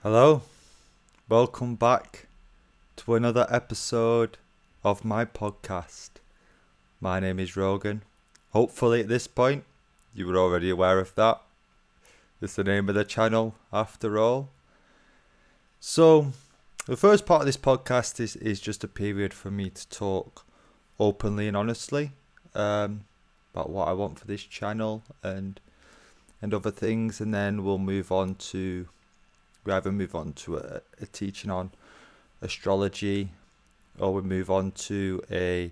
Hello, welcome back to another episode of my podcast. My name is Rogan. Hopefully at this point you were already aware of that. It's the name of the channel after all. So the first part of this podcast is just a period for me to talk openly and honestly about what I want for this channel and other things, and then we either move on to a teaching on astrology, or we move on to a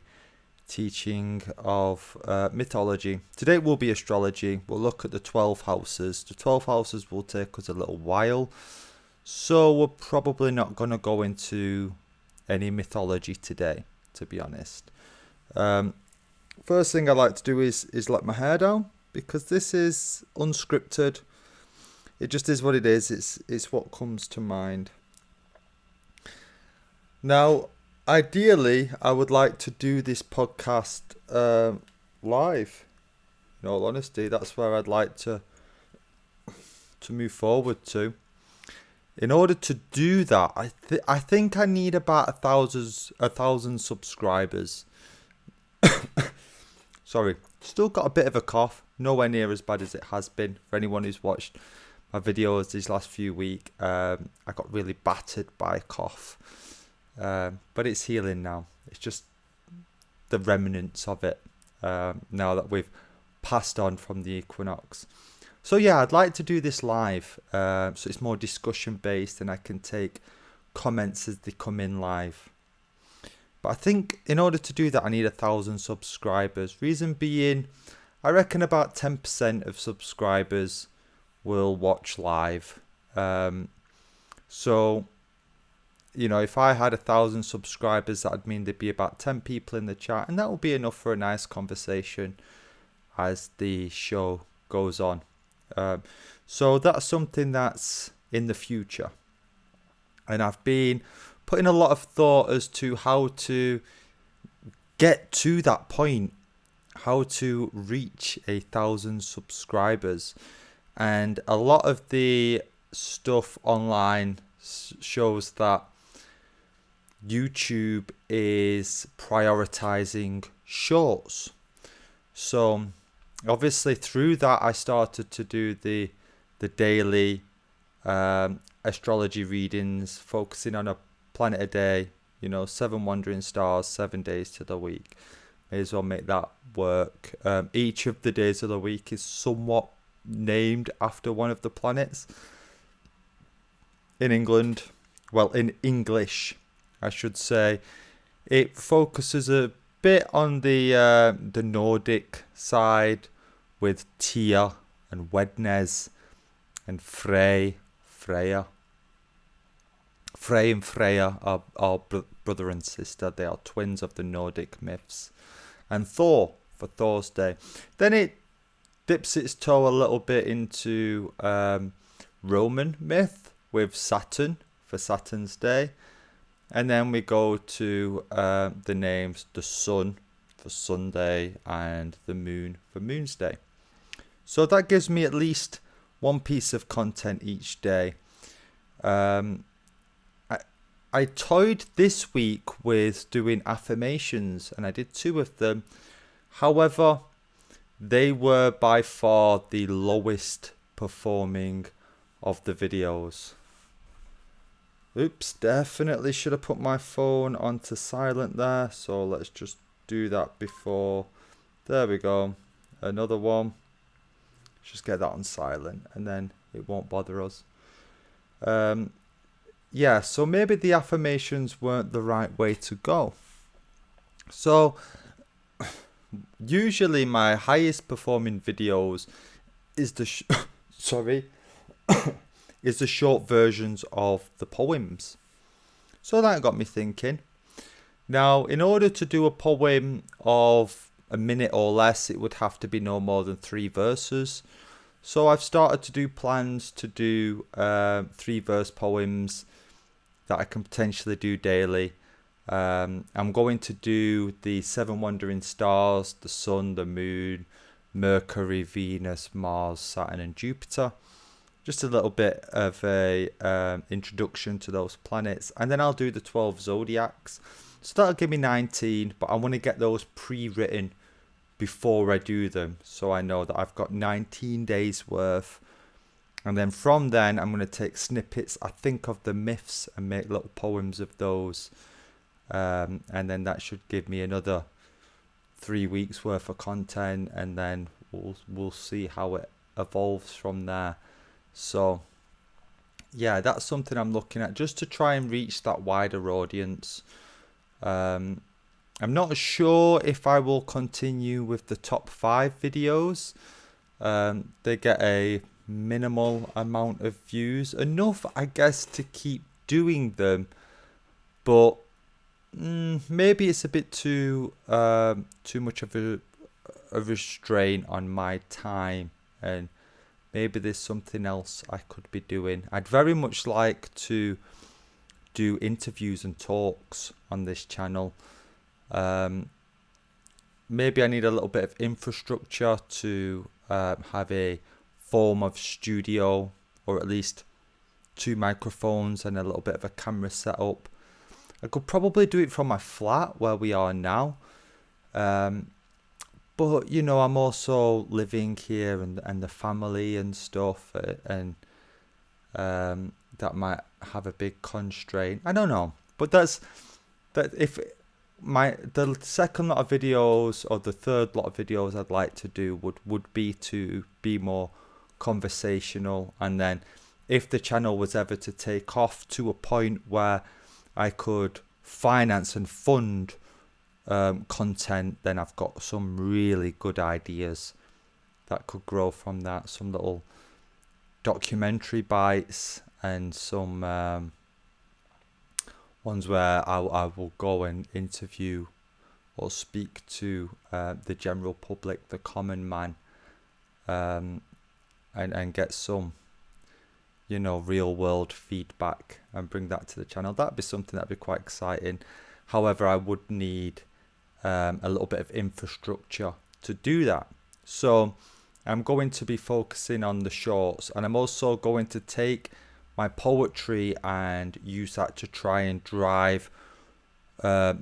teaching of mythology. Today will be astrology. We'll look at the 12 houses. The 12 houses will take us a little while, so we're probably not going to go into any mythology today, to be honest. First thing I like to do is let my hair down, because this is unscripted. It just is what it is. It's what comes to mind. Now, ideally, I would like to do this podcast live. In all honesty, that's where I'd like to move forward to. In order to do that, I think I need about a thousand subscribers. Sorry, still got a bit of a cough. Nowhere near as bad as it has been for anyone who's watched my videos these last few weeks. I got really battered by a cough, but it's healing now. It's just the remnants of it now that we've passed on from the equinox. So yeah, I'd like to do this live, so it's more discussion based and I can take comments as they come in live. But I think in order to do that I need 1,000 subscribers. Reason being, I reckon about 10% of subscribers will watch live. So, you know, if I had 1,000 subscribers, that'd mean there'd be about 10 people in the chat, and that would be enough for a nice conversation as the show goes on. So that's something that's in the future. And I've been putting a lot of thought as to how to get to that point, how to reach 1,000 subscribers. And a lot of the stuff online shows that YouTube is prioritizing shorts. So obviously through that I started to do the daily astrology readings, focusing on a planet a day, 7 wandering stars, 7 days to the week. May as well make that work. Each of the days of the week is somewhat named after one of the planets. In England, well, in English, I should say, it focuses a bit on the Nordic side with Tia and Wednes and Freya. Frey and Freya are brother and sister. They are twins of the Nordic myths. And Thor for Thor's Day. Then it dips its toe a little bit into Roman myth with Saturn for Saturn's Day. And then we go to the names, the sun for Sunday and the moon for Moon's Day. So that gives me at least one piece of content each day. I toyed this week with doing affirmations, and I did 2 of them. However, they were by far the lowest performing of the videos. Oops, definitely should have put my phone onto silent there. So let's just do that before. There we go. Another one. Just get that on silent and then it won't bother us. Yeah, so maybe the affirmations weren't the right way to go. So usually my highest performing videos is the is the short versions of the poems. So that got me thinking. Now, in order to do a poem of a minute or less, it would have to be no more than 3 verses. So I've started to do plans to do 3-verse poems that I can potentially do daily. I'm going to do the 7 wandering stars, the sun, the moon, Mercury, Venus, Mars, Saturn and Jupiter. just a little bit of a introduction to those planets, and then I'll do the 12 zodiacs. So that'll give me 19, but I want to get those pre-written before I do them, so I know that I've got 19 days worth. And then from then, I'm going to take snippets, I think, of the myths and make little poems of those. And then that should give me another 3 weeks worth of content, and then we'll see how it evolves from there. So yeah, that's something I'm looking at, just to try and reach that wider audience. I'm not sure if I will continue with the top 5 videos. They get a minimal amount of views, enough I guess to keep doing them, but maybe it's a bit too much of a restraint on my time, and maybe there's something else I could be doing. I'd very much like to do interviews and talks on this channel. Maybe I need a little bit of infrastructure to have a form of studio, or at least 2 microphones and a little bit of a camera setup. I could probably do it from my flat where we are now. But, you know, I'm also living here and the family and stuff, and that might have a big constraint. I don't know. But the second lot of videos, or the third lot of videos I'd like to do would be to be more conversational. And then if the channel was ever to take off to a point where I could finance and fund content, then I've got some really good ideas that could grow from that. Some little documentary bites, and some ones where I will go and interview or speak to the general public, the common man, and get some, you know, real world feedback and bring that to the channel. That'd be something that'd be quite exciting. However, I would need a little bit of infrastructure to do that. So I'm going to be focusing on the shorts, and I'm also going to take my poetry and use that to try and drive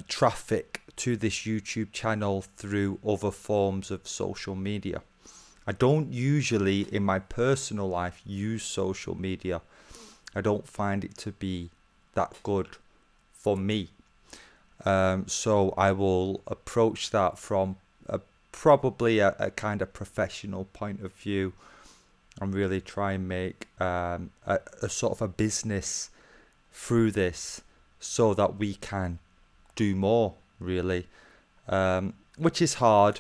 traffic to this YouTube channel through other forms of social media. I don't usually, in my personal life, use social media. I don't find it to be that good for me. So I will approach that from probably a kind of professional point of view, and really try and make a sort of a business through this, so that we can do more, really, which is hard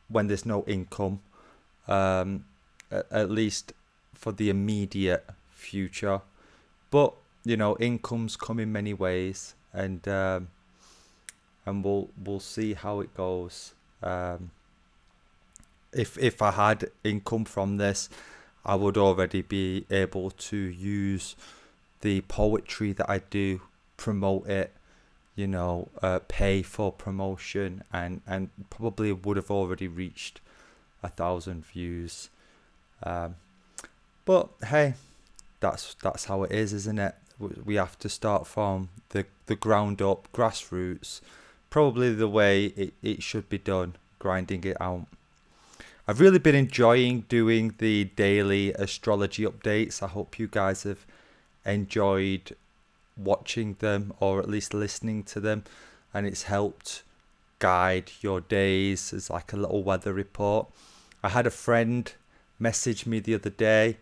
when there's no income, at least for the immediate future. But, you know, incomes come in many ways, and we'll see how it goes. If I had income from this, I would already be able to use the poetry that I do, promote it, you know, pay for promotion, and probably would have already reached 1,000 views. But hey, that's how it is, isn't it? We have to start from the ground up, grassroots, probably the way it should be done, grinding it out. I've really been enjoying doing the daily astrology updates. I hope you guys have enjoyed watching them, or at least listening to them, and it's helped guide your days as like a little weather report. I had a friend message me the other day,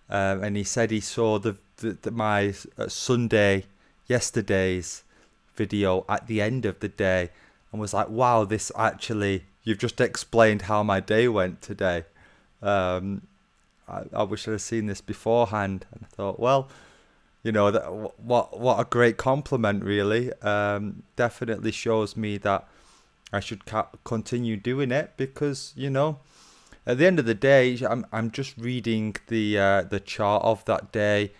and he said he saw my yesterday's video at the end of the day, and was like, wow, this actually, you've just explained how my day went today. I wish I'd have seen this beforehand. And I thought, well, you know, what a great compliment, really. Definitely shows me that I should continue doing it, because, you know, at the end of the day, I'm just reading the chart of that day.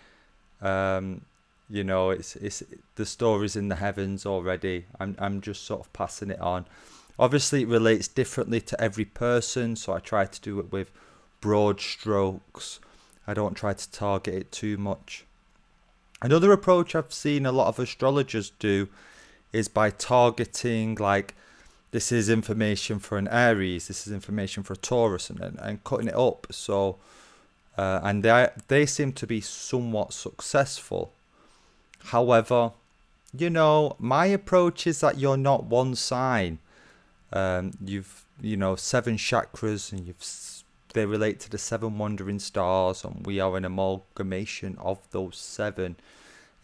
You know, it's the story's in the heavens already. I'm just sort of passing it on. Obviously, it relates differently to every person, so I try to do it with broad strokes. I don't try to target it too much. Another approach I've seen a lot of astrologers do is by targeting, like, this is information for an Aries, this is information for a Taurus, and cutting it up. So, and they seem to be somewhat successful. However, my approach is that you're not one sign. You've 7 chakras, and they relate to the 7 wandering stars, and we are an amalgamation of those 7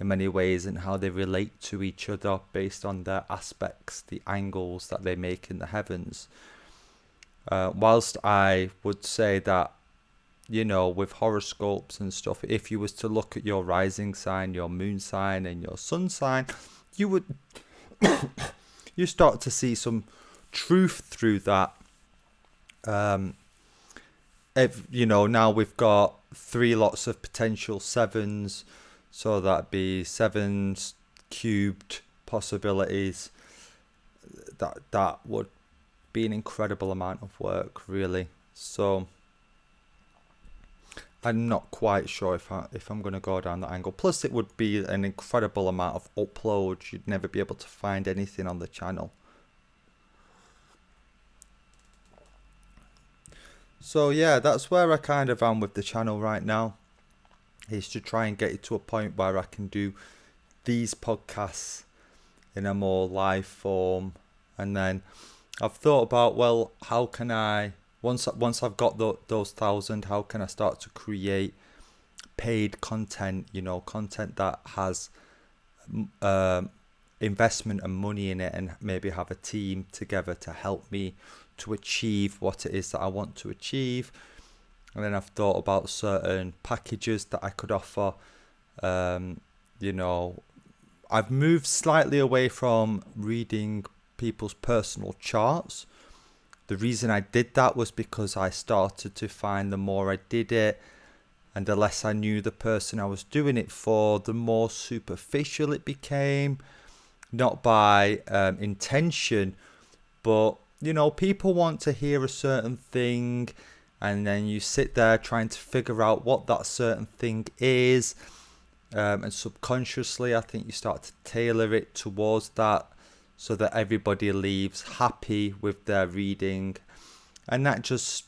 in many ways, and how they relate to each other based on their aspects, the angles that they make in the heavens. Whilst I would say that, with horoscopes and stuff, if you was to look at your rising sign, your moon sign, and your sun sign, you would you start to see some truth through that. Now we've got 3 lots of potential 7s, so that'd be 7 cubed possibilities. That would be an incredible amount of work, really. So I'm not quite sure if I'm going to go down that angle. Plus, it would be an incredible amount of uploads. You'd never be able to find anything on the channel. So yeah, that's where I kind of am with the channel right now, is to try and get it to a point where I can do these podcasts in a more live form. And then I've thought about, well, how can I, once I've got those 1,000, how can I start to create paid content, content that has investment and money in it, and maybe have a team together to help me to achieve what it is that I want to achieve. And then I've thought about certain packages that I could offer. I've moved slightly away from reading people's personal charts. The reason I did that was because I started to find the more I did it, and the less I knew the person I was doing it for, the more superficial it became. Not by intention, but people want to hear a certain thing, and then you sit there trying to figure out what that certain thing is, and subconsciously I think you start to tailor it towards that, so that everybody leaves happy with their reading. And that just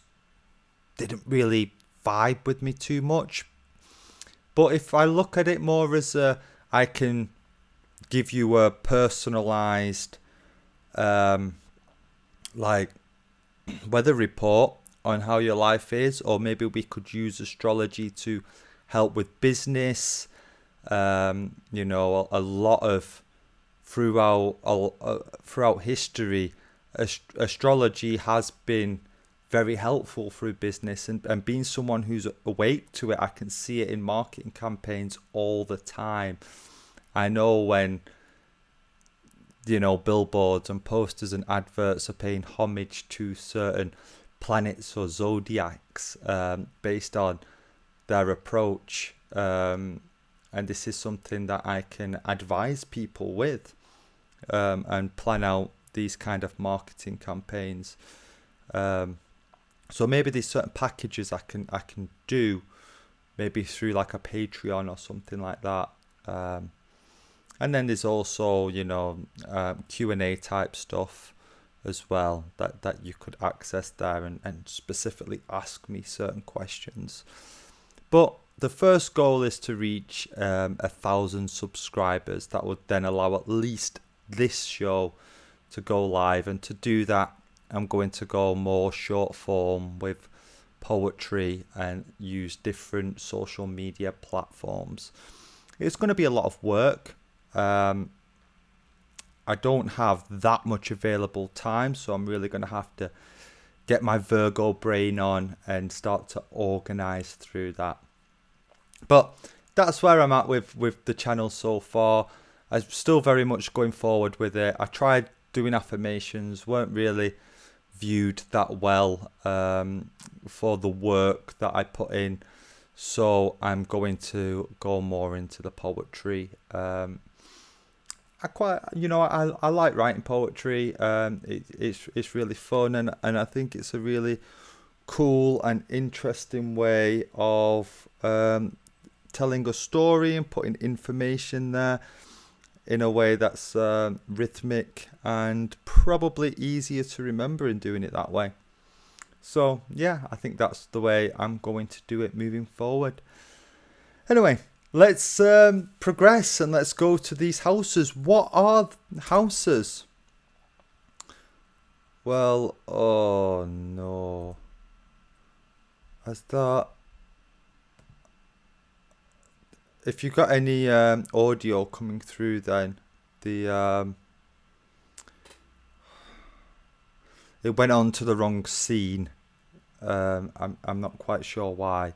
didn't really vibe with me too much. But if I look at it more as I can give you a personalized like weather report on how your life is, or maybe we could use astrology to help with business. A lot of throughout history, astrology has been very helpful through business, and being someone who's awake to it, I can see it in marketing campaigns all the time. I know when billboards and posters and adverts are paying homage to certain planets or zodiacs based on their approach, and this is something that I can advise people with, and plan out these kind of marketing campaigns. So maybe there's certain packages I can do, maybe through like a Patreon or something like that. And then there's also Q&A type stuff as well that you could access there, and specifically ask me certain questions. But the first goal is to reach 1,000 subscribers. That would then allow at least this show to go live, and to do that I'm going to go more short form with poetry and use different social media platforms. It's going to be a lot of work. I don't have that much available time, so I'm really going to have to get my Virgo brain on and start to organize through that. But that's where I'm at with the channel so far. I'm still very much going forward with it. I tried doing affirmations, weren't really viewed that well for the work that I put in, so I'm going to go more into the poetry. I like writing poetry. It's really fun, and I think it's a really cool and interesting way of telling a story and putting information there in a way that's rhythmic and probably easier to remember in doing it that way. So yeah, I think that's the way I'm going to do it moving forward. Anyway, let's progress and let's go to these houses. What are houses? Well, oh no. As that, if you got any audio coming through, then the it went on to the wrong scene. I'm not quite sure why,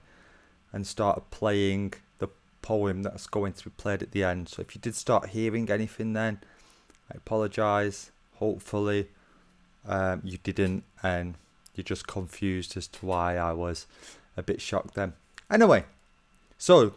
and started playing the poem that's going to be played at the end. So if you did start hearing anything, then I apologise. Hopefully, you didn't, and you're just confused as to why I was a bit shocked then. Anyway, so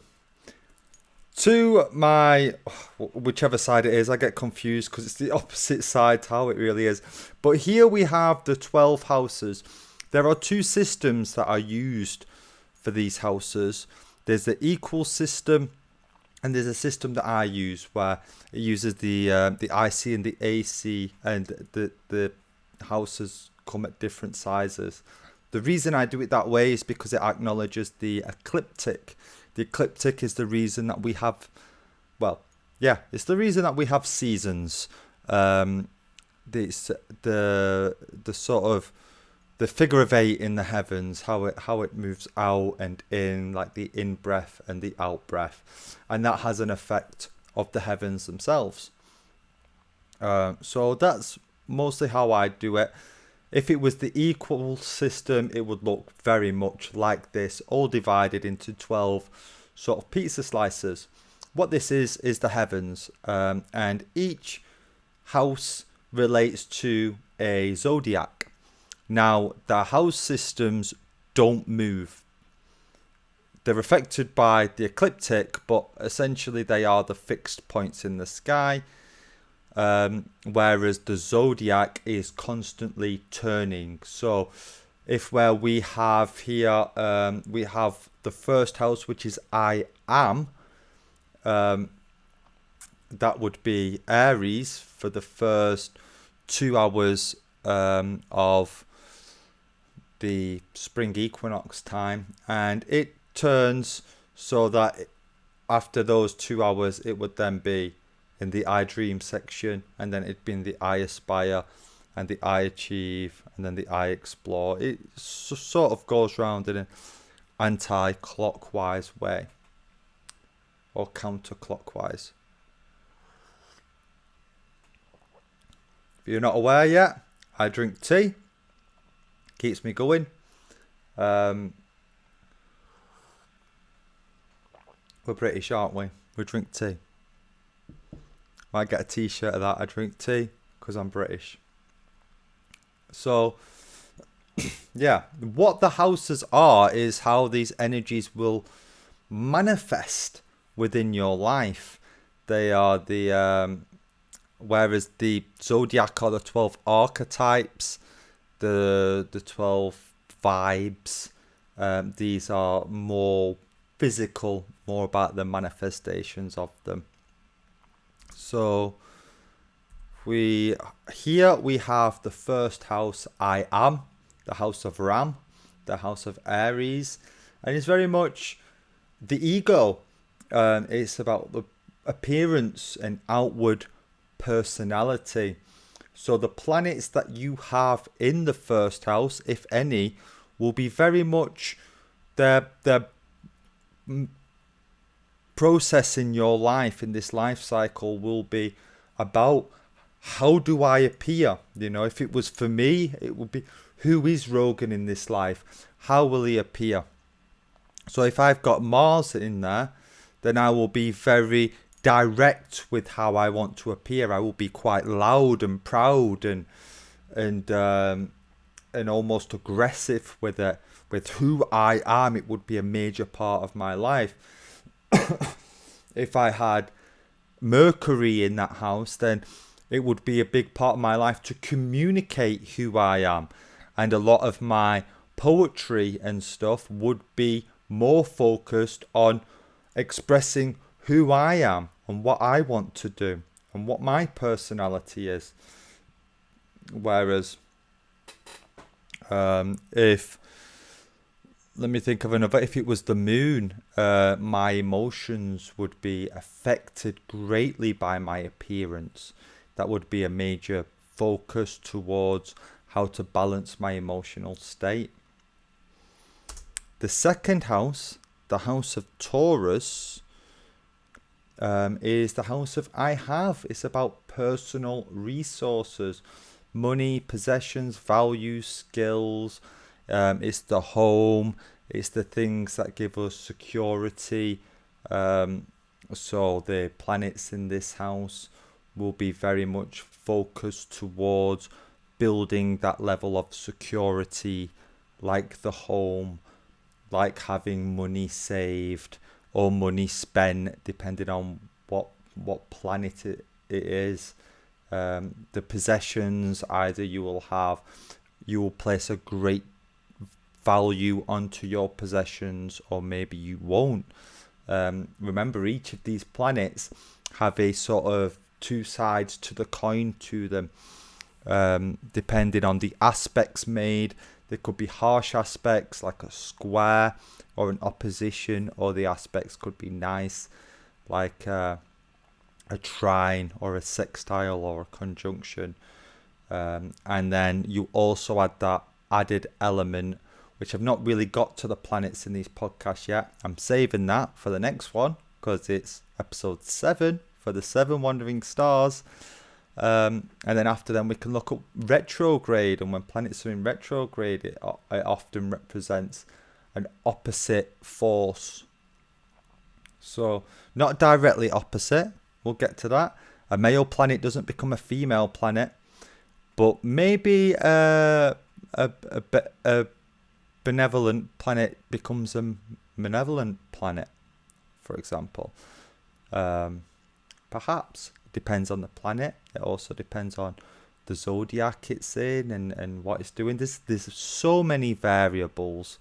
to my, whichever side it is, I get confused because it's the opposite side to how it really is. But here we have the 12 houses. There are two systems that are used for these houses. There's the equal system, and there's a system that I use where it uses the IC and the AC, and the houses come at different sizes. The reason I do it that way is because it acknowledges the ecliptic. The ecliptic is the reason that we have, it's the reason that we have seasons. It's the sort of the figure of 8 in the heavens, how it moves out and in, like the in breath and the out breath, and that has an effect of the heavens themselves. So that's mostly how I do it. If it was the equal system, it would look very much like this, all divided into 12 sort of pizza slices. What this is the heavens, and each house relates to a zodiac. Now, the house systems don't move. They're affected by the ecliptic, but essentially they are the fixed points in the sky. Whereas the zodiac is constantly turning. So if where we have here, we have the first house, which is I am, that would be Aries for the first 2 hours of the spring equinox time, and it turns so that after those 2 hours it would then be in the I dream section, and then it'd be in the I aspire and the I achieve and then the I explore. It sort of goes round in an anti-clockwise way, or counterclockwise. If you're not aware yet, I drink tea. Keeps me going. We're British, aren't we? We drink tea. Might get a t-shirt of that. I drink tea because I'm British. So, yeah, what the houses are is how these energies will manifest within your life. They are the whereas the zodiac are the 12 archetypes, the 12 vibes. These are more physical, more about the manifestations of them. So we have the first house, I am, the house of Ram, the house of Aries, and it's very much the ego. It's about the appearance and outward personality. So the planets that you have in the first house, if any, will be very much their process in your life, in this life cycle, will be about how do I appear. You know, if it was for me, it would be, who is Rogan in this life? How will he appear? So if I've got Mars in there, then I will be very direct with how I want to appear. I will be quite loud and proud and almost aggressive with it, with who I am. It would be a major part of my life. If I had Mercury in that house, then it would be a big part of my life to communicate who I am. And a lot of my poetry and stuff would be more focused on expressing who I am and what I want to do and what my personality is. Whereas if, let me think of another, if it was the moon, my emotions would be affected greatly by my appearance. That would be a major focus towards how to balance my emotional state. The second house, the house of Taurus, is the house of I have. It's about personal resources, money, possessions, values, skills. It's the home. It's the things that give us security. So the planets in this house will be very much focused towards building that level of security, like the home, like having money saved or money spent, depending on what planet it is. The possessions, either you will place a great value onto your possessions, or maybe you won't. Remember, each of these planets have a sort of two sides to the coin to them, depending on the aspects made. There could be harsh aspects like a square or an opposition, or the aspects could be nice like a trine or a sextile or a conjunction. And then you also add that added element, which I've not really got to the planets in these podcasts yet. I'm saving that for the next one because it's episode 7 for the 7 wandering stars. And then after then we can look at retrograde, and when planets are in retrograde, it often represents an opposite force. So not directly opposite, we'll get to that. A male planet doesn't become a female planet, but maybe a benevolent planet becomes a malevolent planet, for example. Perhaps. Depends on the planet. It also depends on the zodiac it's in and what it's doing. There's so many variables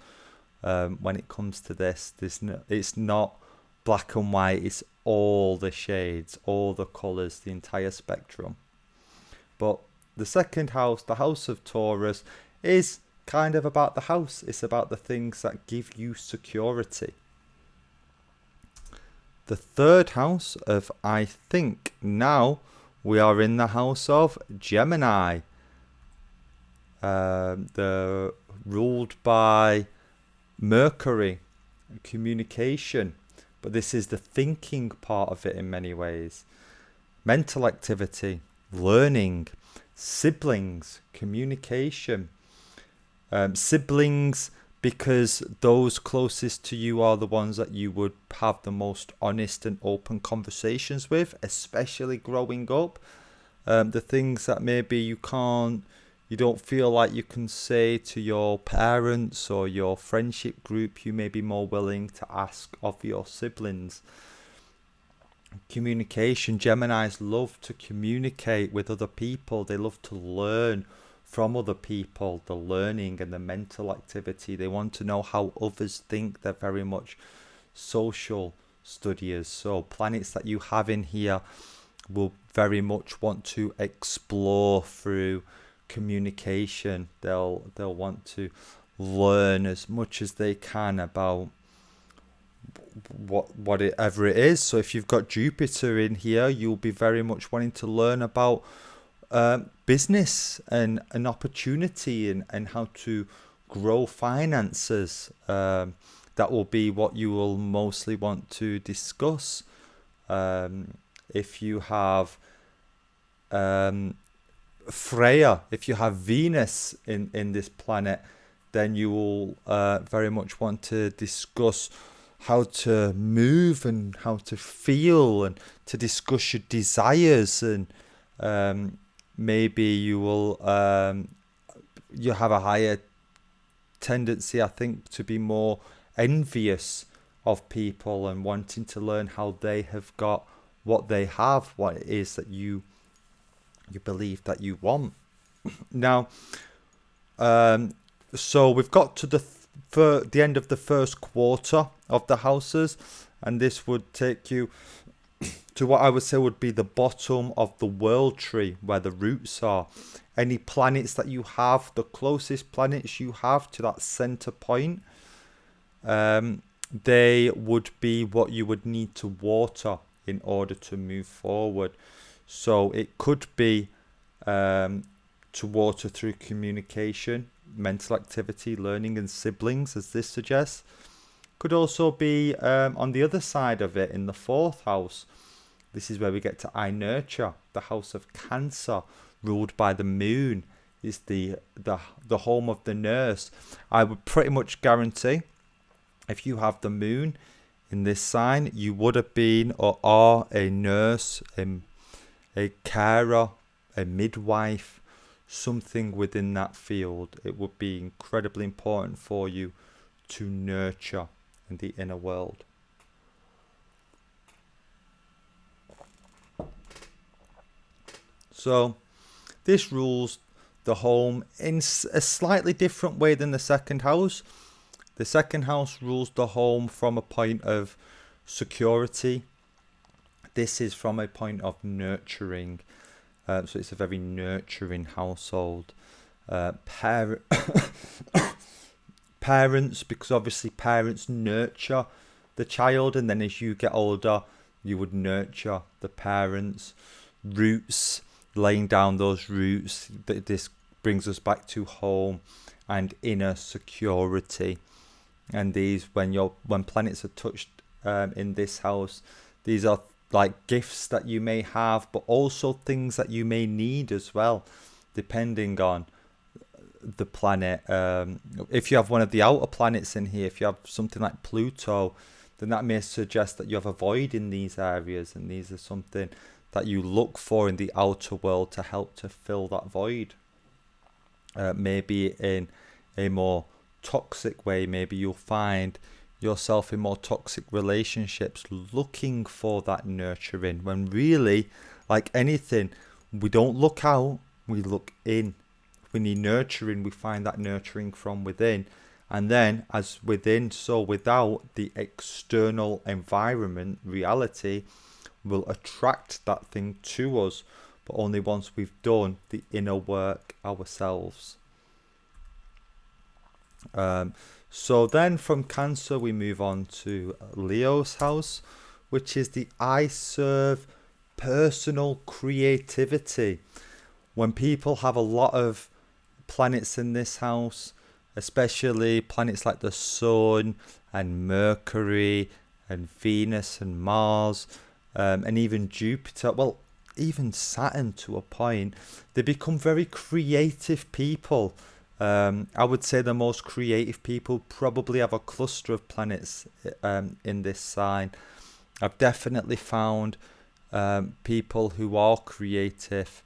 when it comes to this. It's not black and white. It's all the shades, all the colours, the entire spectrum. But the second house, the house of Taurus, is kind of about the house. It's about the things that give you security. The third house of I think, now we are in the house of Gemini. They're ruled by Mercury, communication. But this is the thinking part of it in many ways. Mental activity, learning, siblings, communication. Siblings, because those closest to you are the ones that you would have the most honest and open conversations with, especially growing up. The things that maybe you don't feel like you can say to your parents or your friendship group, you may be more willing to ask of your siblings. Communication. Geminis love to communicate with other people. They love to learn from other people, the learning and the mental activity. They want to know how others think. They're very much social studiers. So planets that you have in here will very much want to explore through communication. They'll want to learn as much as they can about whatever it is. So if you've got Jupiter in here, you'll be very much wanting to learn about business and an opportunity and how to grow finances. That will be what you will mostly want to discuss. If you have Freya, if you have Venus in this planet, then you will very much want to discuss how to move and how to feel, and to discuss your desires, and maybe you will you have a higher tendency, I think, to be more envious of people and wanting to learn how they have got what they have, what it is that you believe that you want. Now, So we've got to the end of the first quarter of the houses, and this would take you to what I would say would be the bottom of the world tree, where the roots are. Any planets that you have, the closest planets you have to that center point, they would be what you would need to water in order to move forward. So it could be to water through communication, mental activity, learning, and siblings, as this suggests. Could also be on the other side of it, in the fourth house. This is where we get to I nurture. The house of Cancer, ruled by the moon, is the home of the nurse. I would pretty much guarantee, if you have the moon in this sign, you would have been or are a nurse, a carer, a midwife, something within that field. It would be incredibly important for you to nurture in the inner world. So this rules the home in a slightly different way than the second house. The second house rules the home from a point of security. This is from a point of nurturing. So it's a very nurturing household. Parents, because obviously parents nurture the child, and then as you get older, you would nurture the parents. Roots, laying down those roots. This brings us back to home and inner security. And these, when planets are touched in this house, these are like gifts that you may have, but also things that you may need as well, depending on the planet. If you have one of the outer planets in here, if you have something like Pluto, then that may suggest that you have a void in these areas, and these are something that you look for in the outer world to help to fill that void. Maybe in a more toxic way, maybe you'll find yourself in more toxic relationships looking for that nurturing, when really, like anything, we don't look out, we look in. We need nurturing, we find that nurturing from within, and then as within, so without, the external environment, reality, will attract that thing to us, but only once we've done the inner work ourselves. So then from Cancer we move on to Leo's house, which is the I serve personal creativity. When people have a lot of planets in this house, especially planets like the Sun and Mercury and Venus and Mars, and even Jupiter, well, even Saturn to a point, they become very creative people. I would say the most creative people probably have a cluster of planets in this sign. I've definitely found people who are creative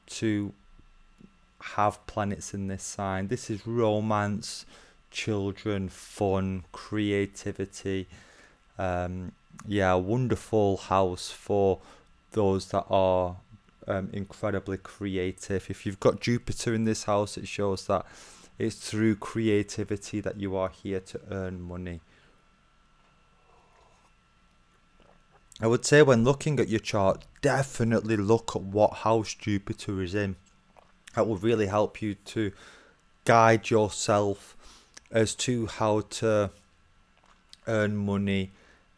to have planets in this sign. This is romance, children, fun, creativity. A wonderful house for those that are incredibly creative. If you've got Jupiter in this house, it shows that it's through creativity that you are here to earn money. I would say when looking at your chart, definitely look at what house Jupiter is in. That will really help you to guide yourself as to how to earn money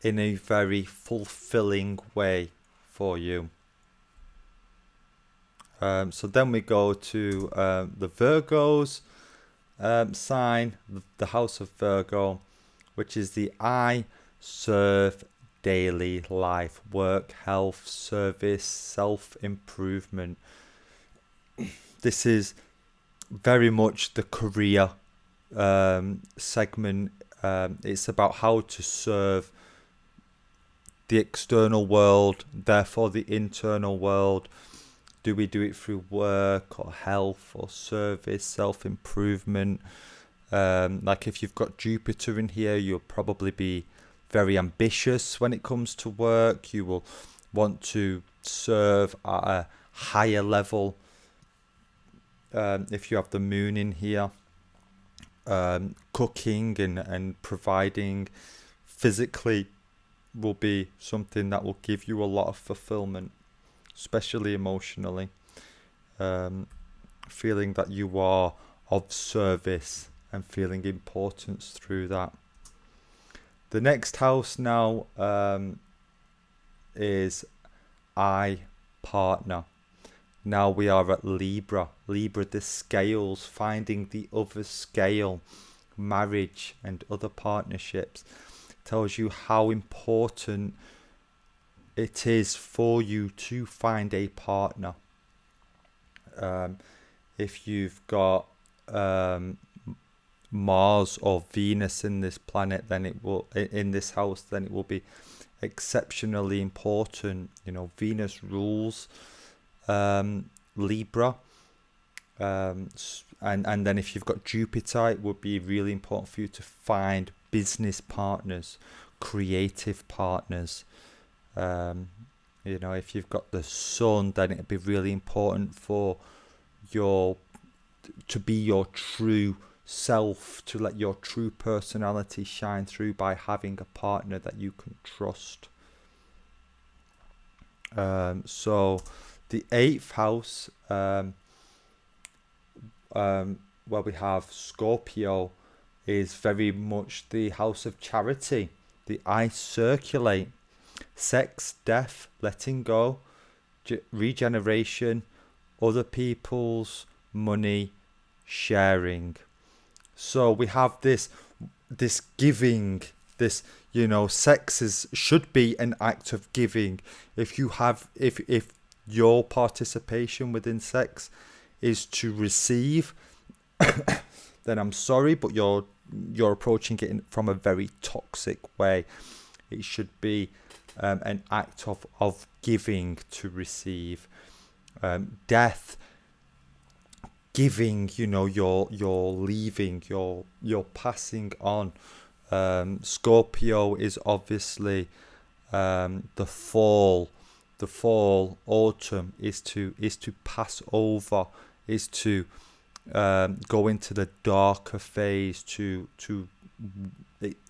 in a very fulfilling way for you. So then we go to the Virgo's sign, the house of Virgo, which is the I serve daily life, work, health, service, self-improvement. This is very much the career segment. It's about how to serve the external world, therefore the internal world. Do we do it through work or health or service, self-improvement? Like if you've got Jupiter in here, you'll probably be very ambitious when it comes to work. You will want to serve at a higher level. If you have the moon in here, cooking and providing physically will be something that will give you a lot of fulfillment, especially emotionally. Feeling that you are of service and feeling importance through that. The next house now is I, partner. Now we are at Libra. Libra, the scales, finding the other scale, marriage and other partnerships. Tells you how important it is for you to find a partner. If you've got Mars or Venus in this planet, then it will in this house, then it will be exceptionally important. You know, Venus rules Libra, and then if you've got Jupiter, it would be really important for you to find business partners, creative partners. You know, if you've got the Sun, then it'd be really important for to be your true self, to let your true personality shine through by having a partner that you can trust. So the 8th house, where we have Scorpio, is very much the house of charity. The I circulate, sex, death, letting go, regeneration, other people's money, sharing. So we have this giving, this, you know, sex should be an act of giving. If your participation within sex is to receive, then I'm sorry, but you're approaching it from a very toxic way. It should be an act of giving to receive. Death, giving, you know, you're leaving, you're passing on. Scorpio is obviously the fall, autumn is to pass over, is to go into the darker phase,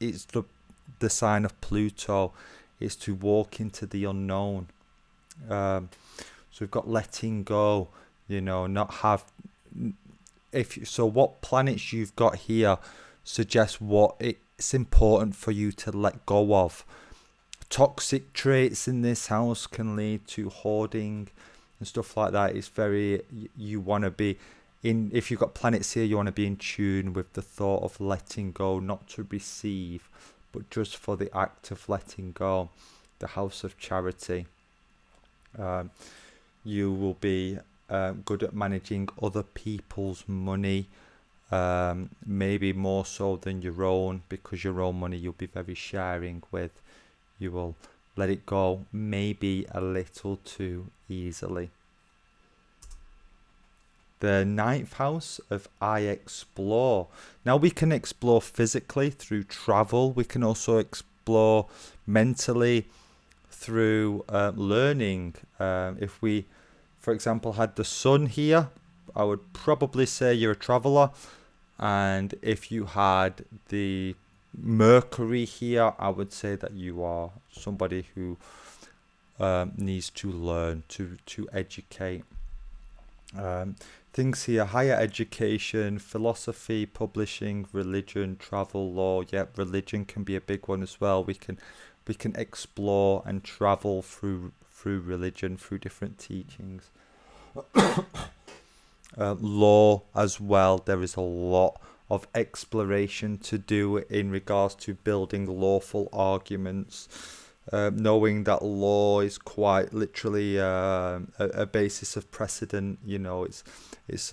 it's the sign of Pluto, is to walk into the unknown. So we've got letting go, you know, not have. So what planets you've got here suggests what it's important for you to let go of. Toxic traits in this house can lead to hoarding and stuff like that. It's very, you want to be in, if you've got planets here, you want to be in tune with the thought of letting go, not to receive, but just for the act of letting go. The house of charity. You will be good at managing other people's money, maybe more so than your own, because your own money you'll be very sharing with. You will let it go maybe a little too easily. The 9th house of I explore. Now we can explore physically through travel. We can also explore mentally through learning. If we, for example, had the Sun here, I would probably say you're a traveler. And if you had the Mercury here, I would say that you are somebody who needs to learn, to educate. Things here: higher education, philosophy, publishing, religion, travel, law. Yep, religion can be a big one as well. We can explore and travel through religion, through different teachings. Law as well. There is a lot of exploration to do in regards to building lawful arguments. Knowing that law is quite literally a basis of precedent. You know, it's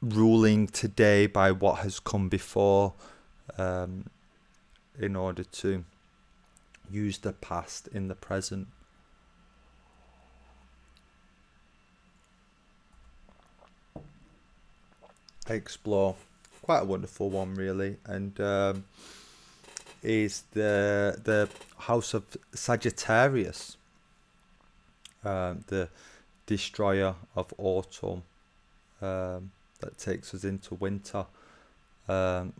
ruling today by what has come before, in order to use the past in the present. Explore, quite a wonderful one really, and is the house of Sagittarius, the destroyer of autumn, that takes us into winter. Um,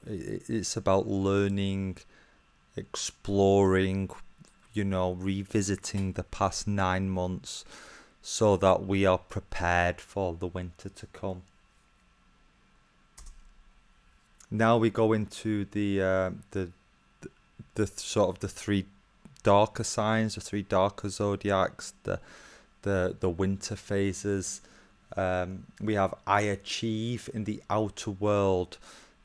it's about learning, exploring, revisiting the past 9 months so that we are prepared for the winter to come. Now we go into the sort of the three darker signs, the three darker zodiacs, the winter phases. We have I achieve in the outer world.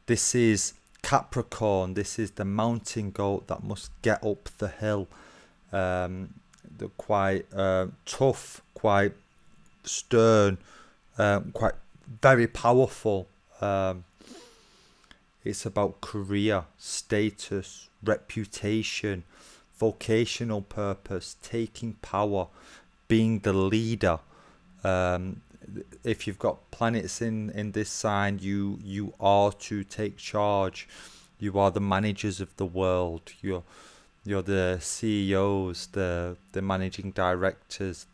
This is Capricorn. This is the mountain goat that must get up the hill. They're quite tough, quite stern, quite very powerful. It's about career, status, reputation, vocational purpose, taking power, being the leader. If you've got planets in this sign, you are to take charge. You are the managers of the world. You're the CEOs, the managing directors.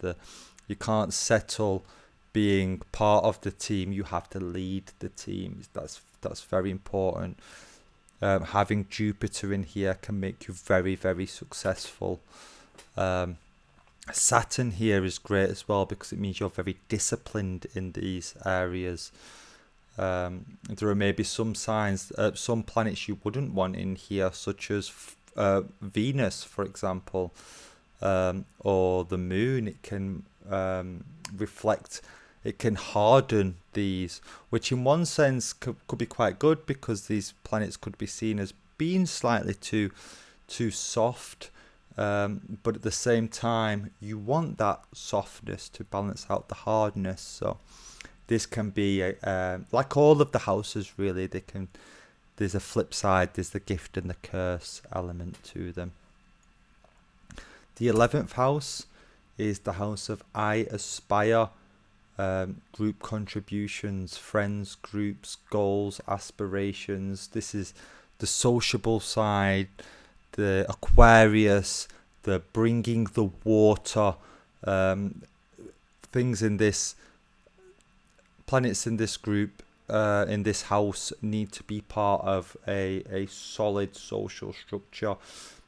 You can't settle being part of the team. You have to lead the team. That's very important. Having Jupiter in here can make you very, very successful. Saturn here is great as well because it means you're very disciplined in these areas. There are maybe some signs, some planets you wouldn't want in here, such as Venus, for example, or the moon. It can reflect, it can harden these, which in one sense could be quite good because these planets could be seen as being slightly too soft. But at the same time, you want that softness to balance out the hardness. So this can be like all of the houses, really. There's a flip side. There's the gift and the curse element to them. The 11th house is the house of I aspire. Group contributions, friends, groups, goals, aspirations. This is the sociable side, the Aquarius, the bringing the water, things in this, planets in this group, in this house need to be part of a solid social structure.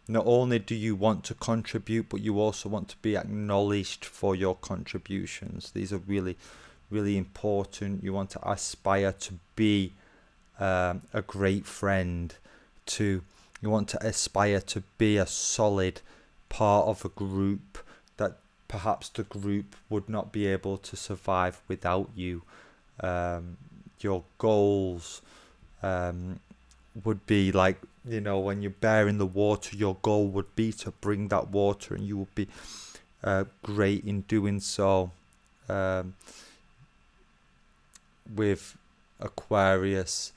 Not only do you want to contribute, but you also want to be acknowledged for your contributions. These are really, really important. You want to aspire to be a great friend. You want to aspire to be a solid part of a group that perhaps the group would not be able to survive without you. Your goals would be like, when you're bearing the water, your goal would be to bring that water, and you would be great in doing so. With Aquarius,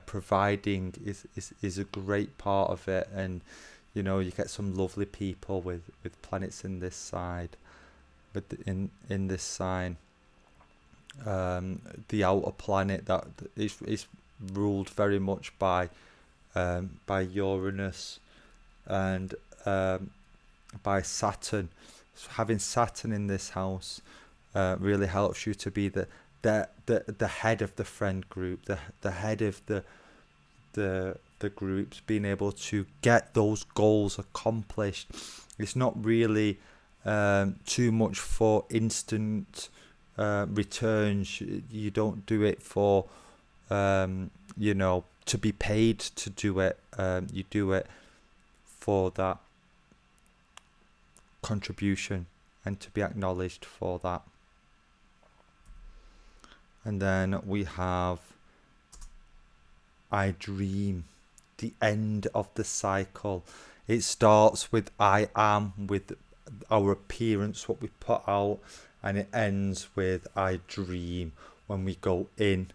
providing is a great part of it, and you get some lovely people with planets in this side, but in this sign. The outer planet that is ruled very much by Uranus and by Saturn. So having Saturn in this house really helps you to be the head of the friend group, the head of the groups, being able to get those goals accomplished. It's not really too much for instant returns. You don't do it for to be paid to do it. You do it for that contribution and to be acknowledged for that. And then we have I dream, the end of the cycle. It starts with I am, with our appearance, what we put out, and it ends with I dream, when we go in.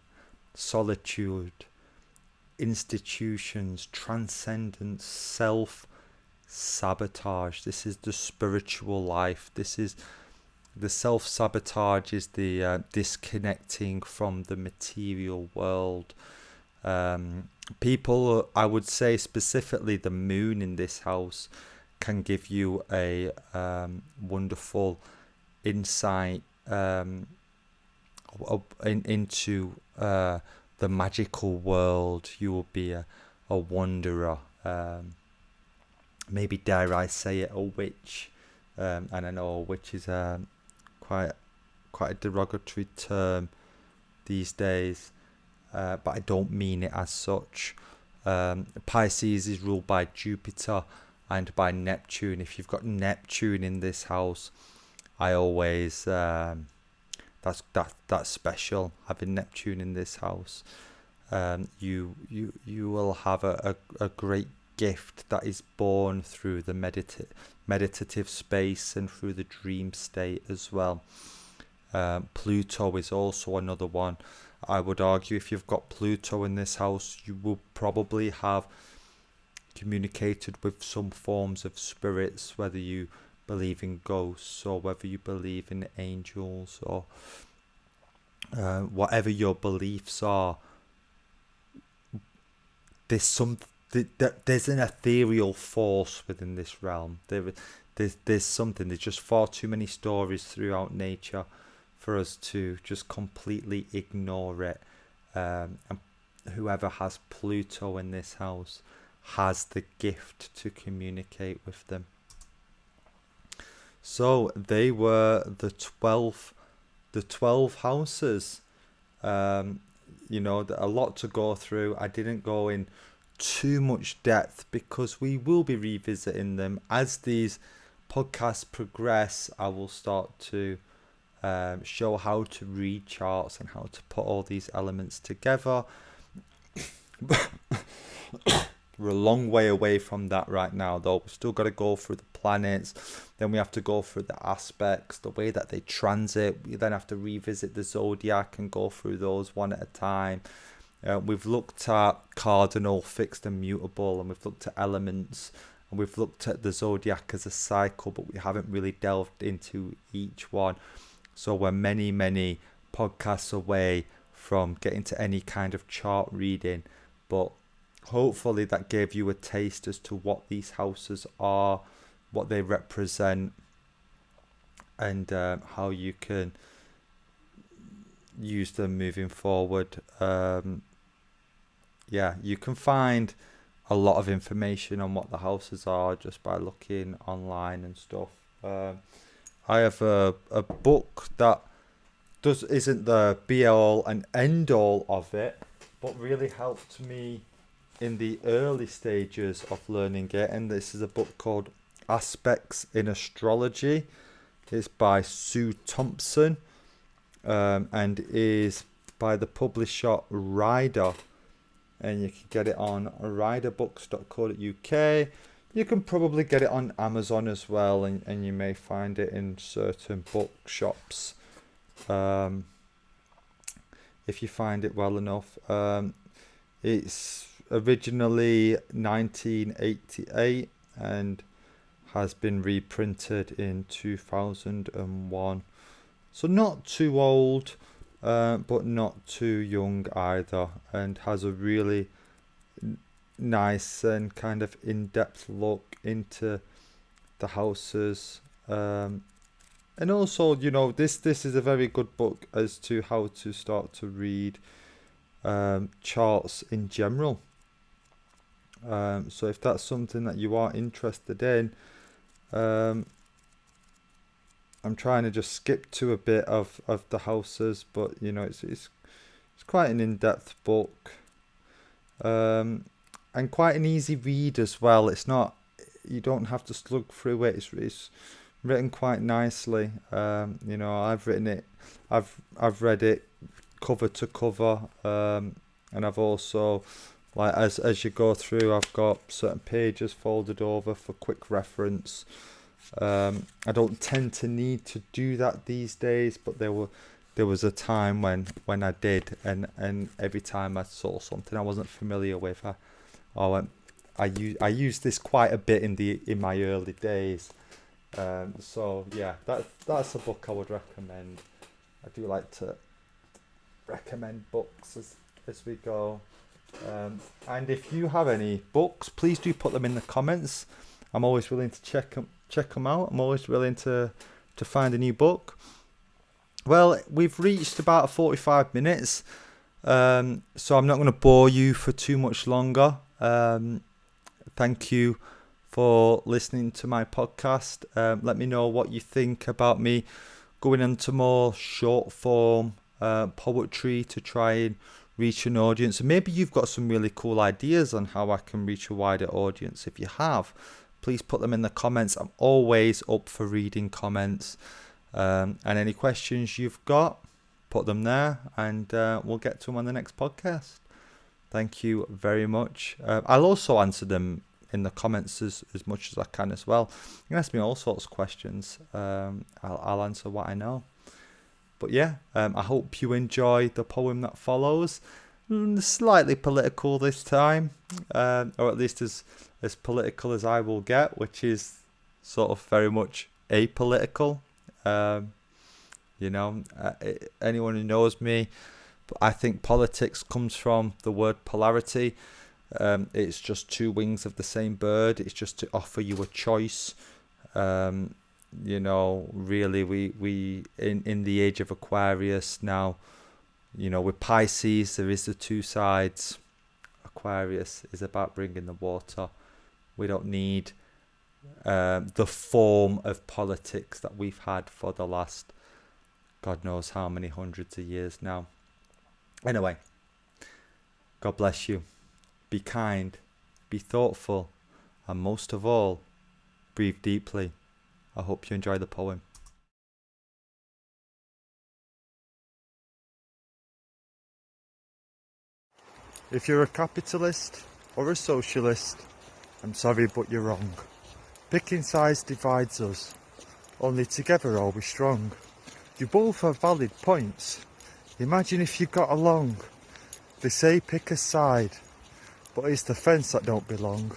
Solitude, institutions, transcendence, self-sabotage. This is the spiritual life. This is the self-sabotage, is the disconnecting from the material world. People, I would say specifically the moon in this house, can give you a wonderful insight into the magical world. You will be a wanderer. Maybe, dare I say it, a witch. And I know a witch is quite a derogatory term these days, but I don't mean it as such. Pisces is ruled by Jupiter and by Neptune. If you've got Neptune in this house, I always that's special, having Neptune in this house. You will have a great gift that is born through the meditative space and through the dream state as well. Pluto is also another one. I would argue if you've got Pluto in this house, you will probably have communicated with some forms of spirits, whether you believe in ghosts or whether you believe in angels or whatever your beliefs are. There's an ethereal force within this realm. There's something. There's just far too many stories throughout nature for us to just completely ignore it. And whoever has Pluto in this house has the gift to communicate with them. So they were the 12 houses. A lot to go through. I didn't go in too much depth because we will be revisiting them as these podcasts progress. I will start to show how to read charts and how to put all these elements together. We're a long way away from that right now, though. We've still got to go through the planets. Then we have to go through the aspects, the way that they transit. We then have to revisit the zodiac and go through those one at a time. We've looked at cardinal, fixed and mutable, and we've looked at elements, and we've looked at the zodiac as a cycle, but we haven't really delved into each one. So we're many, many podcasts away from getting to any kind of chart reading, but hopefully that gave you a taste as to what these houses are, what they represent, and how you can use them moving forward. You can find a lot of information on what the houses are just by looking online and stuff. I have a book that isn't the be all and end all of it, but really helped me in the early stages of learning it, and this is a book called Aspects in Astrology. It's by Sue Thompson, and is by the publisher Rider, and you can get it on riderbooks.co.uk. You can probably get it on Amazon as well, and you may find it in certain bookshops if you find it well enough. It's originally 1988 and has been reprinted in 2001. So not too old, but not too young either, and has a really nice and kind of in-depth look into the houses. And also, this is a very good book as to how to start to read charts in general. So if that's something that you are interested in, I'm trying to just skip to a bit of the houses, but it's quite an in-depth book, and quite an easy read as well. It's not, you don't have to slug through it. It's written quite nicely. I've written it, I've read it cover to cover, and I've also, like, as you go through, I've got certain pages folded over for quick reference. I don't tend to need to do that these days, but there was a time when I did, and every time I saw something I wasn't familiar with, I used this quite a bit in my early days. So yeah, that's a book I would recommend. I do like to recommend books as we go. And if you have any books, please do put them in the comments. I'm always willing to check them out. I'm always willing to find a new book. Well, we've reached about 45 minutes, so I'm not going to bore you for too much longer. Thank you for listening to my podcast. Let me know what you think about me going into more short form poetry to try and reach an audience. And maybe you've got some really cool ideas on how I can reach a wider audience. If you have, please put them in the comments. I'm always up for reading comments. And any questions you've got, put them there, and we'll get to them on the next podcast. Thank you very much. I'll also answer them in the comments as much as I can as well. You can ask me all sorts of questions. I'll answer what I know. But yeah, I hope you enjoy the poem that follows. Slightly political this time, or at least as political as I will get, which is sort of very much apolitical. Anyone who knows me, I think politics comes from the word polarity. It's just two wings of the same bird. It's just to offer you a choice. Really, we in the age of Aquarius now, with Pisces, there is the two sides. Aquarius is about bringing the water. We don't need the form of politics that we've had for the last God knows how many hundreds of years now. Anyway, God bless you. Be kind, be thoughtful, and most of all, breathe deeply. I hope you enjoy the poem. If you're a capitalist or a socialist, I'm sorry but you're wrong. Picking sides divides us, only together are we strong. You both have valid points, imagine if you got along. They say pick a side, but it's the fence that don't belong.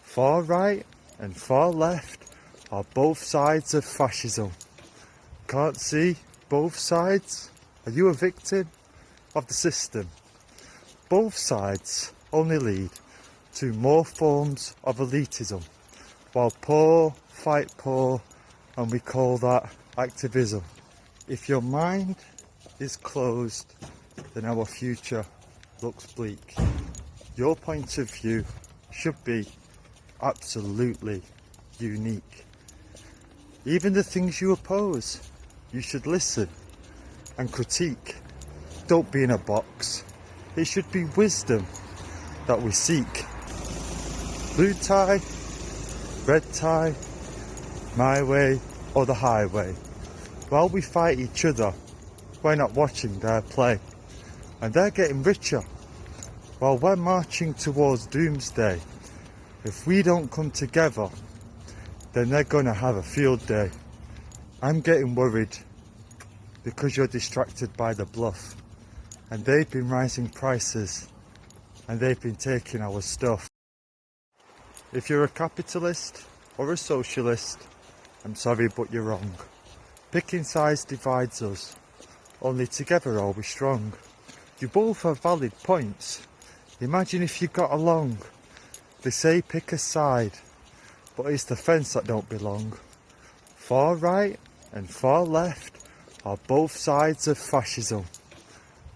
Far right and far left are both sides of fascism. Can't see both sides? Are you a victim of the system? Both sides only lead to more forms of elitism, while poor fight poor, and we call that activism. If your mind is closed, then our future looks bleak. Your point of view should be absolutely unique. Even the things you oppose, you should listen and critique. Don't be in a box. It should be wisdom that we seek. Blue tie, red tie, my way or the highway. While we fight each other, we're not watching their play. And they're getting richer while we're marching towards doomsday. If we don't come together, then they're gonna have a field day. I'm getting worried because you're distracted by the bluff. And they've been rising prices, and they've been taking our stuff. If you're a capitalist or a socialist, I'm sorry but you're wrong. Picking sides divides us, only together are we strong. You both have valid points, imagine if you got along. They say pick a side, but it's the fence that don't belong. Far right and far left are both sides of fascism.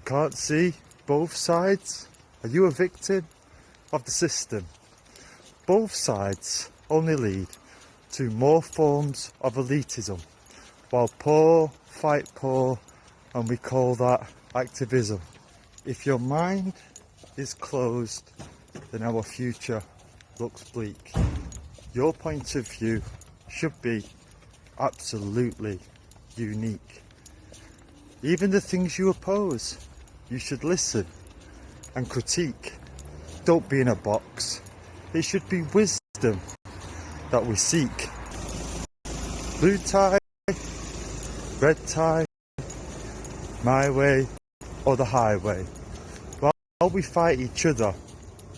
Can't see both sides? Are you a victim of the system? Both sides only lead to more forms of elitism, while poor fight poor, and we call that activism. If your mind is closed, then our future looks bleak. Your point of view should be absolutely unique. Even the things you oppose, you should listen and critique. Don't be in a box. It should be wisdom that we seek. Blue tie, red tie, my way or the highway. While we fight each other,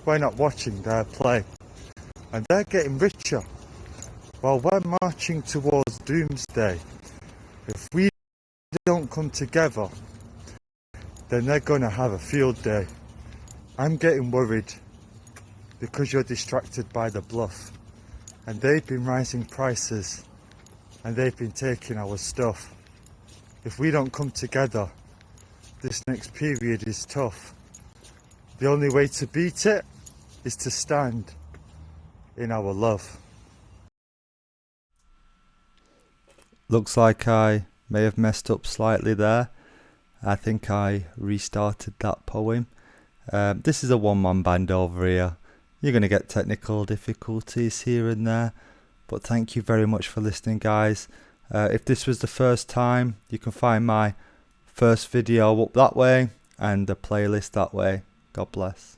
we're not watching their play. And they're getting richer while we're marching towards doomsday. If we don't come together, then they're gonna have a field day. I'm getting worried because you're distracted by the bluff. And they've been rising prices, and they've been taking our stuff. if we don't come together, this next period is tough. The only way to beat it is to stand in our love. Looks like I may have messed up slightly there. I think I restarted that poem. This is a one-man band over here. You're going to get technical difficulties here and there, but thank you very much for listening, guys. If this was the first time, you can find my first video up that way and the playlist that way. God bless.